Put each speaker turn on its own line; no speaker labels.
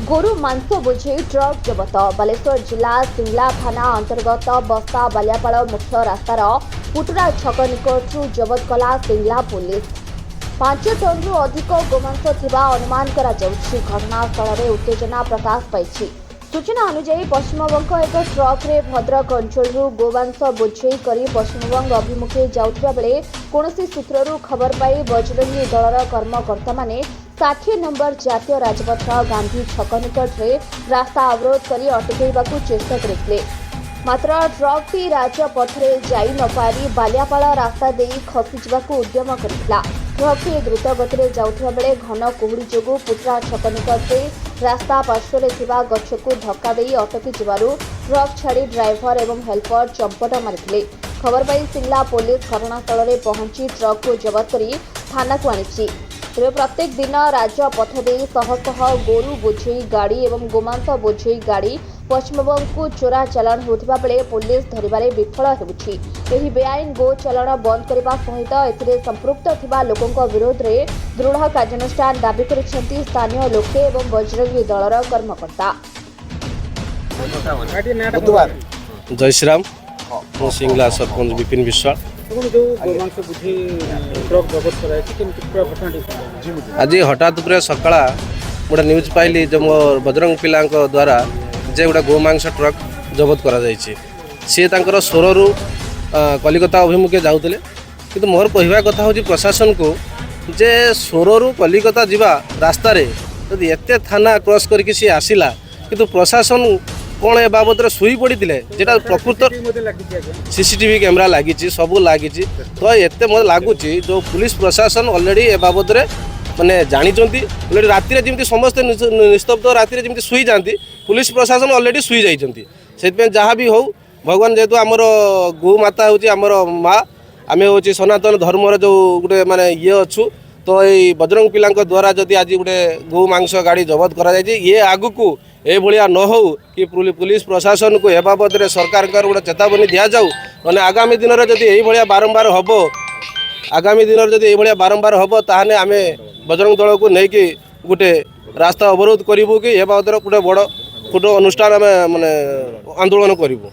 गोरु मांस बोझे ट्रक जबत बालेश्वर जिला सिंगला थाना अंतर्गत बस्ता बालियापाड़ मुख्य रास्तार पुटुरा छक निकटू जबत कला सिंगला पुलिस 5 टन अधिक गोमांस थिबा अनुमान करा जाउछि। घटनास्थल में उत्तेजना प्रकाश पाई। सूचना अनुसार पश्चिमबंग एक ट्रक रे भद्रक अंचल गोमांस बोझे करी पश्चिमबंग अभिमुखे जाउथिबा बेले कोनोसी सूत्ररू खबर पाई बजरंगी दलर कर्मकर्ता माने 60 नंबर जातीय राजपथ गांधी छक निकट में रास्ता अवरोध कर अटकैवाकू चेष्टा करते, मात्र ट्रकटी राजपथरे जाई न पारी बालियापाड़ रास्ता दे खसीजवाकू उद्यम करथिला। ट्रकटी द्रुत गति जाउथिबा बेले घन कुहुड़ी जोगु पुटरा छक निकट रास्ता पार्श्व थिबा गछकू धक्का देई अटकी जिबारु ट्रक छाड़ी ड्राइवर एवं हेल्पर चंपट मारिथिले। खबर पाई सिंगला पुलिस घटनास्थल में पहुंची ट्रक को जबत कर थाना को आनिछि। तेज प्रत्येक दिन राजपथ दे शह शह गोरु बोझे गाड़ी और गोमांस बोझे गाड़ी पश्चिमबंग को चोरा चालाण होता बेले पुलिस धरबारे विफल होउछि। एही बेआईन गो चालाण बंद करने सहित एथिरे संपृक्त थिबा लोकंक विरोध में दृढ़ कार्यानुष्ठान दाबी करिसेंती स्थानीय लोके और बजरंगी दलर कर्मकर्ता।
जय श्री राम। सिंगला सरपंच विपिन विश्वास। आज हठात पूरा सकाळ गोटे न्यूज पाइली जो मोर बजरंग पिला द्वारा जे गोटे गोमांस ट्रक जबत करा जायछि। सी तांकर सोररू कलिकता अभिमुखे जाउतले, किंतु मोर कहवा कथा होची प्रशासन को जे सोररू कलिकता जीवा रास्ता रे यदि एते थाना क्रॉस करके सी आसिला, किंतु प्रशासन कौन ए बाबद शुई पड़ी जेटा प्रकृत सीसीटीवी कैमेरा लगी सबू लगी। तो एते मत लगुच जो पुलिस प्रशासन ऑलरेडी ए बाबद माने जानी ऑलरेडी राति जमी समस्त निस्तब्ध राति जमी शुई जाती पुलिस प्रशासन ऑलरेडी शुई जाती। से जहाँ भी हो भगवान जेहेतु आमर गौ माता हूँ आमर माँ आम हूँ सनातन धर्मर जो गोटे माने ये अच्छु। तो ये बजरंग पिला द्वारा जदि आज गोटे गौ मांस गाड़ी जबत करा ये आगु को ए भलिया न हो कि पुलिस प्रशासन को ए बाबद सरकार गोटे चेतावनी दि जाऊ। मैंने आगामी दिन में जदि यही बारंबार हम आगामी दिन में जदि यही बारंबार हम ताहने आम बजरंग दल को लेकिन गोटे रास्ता अवरोध करूँ कि ए बाबद गोटे बड़ अनुष्ठान आम माने आंदोलन करूँ।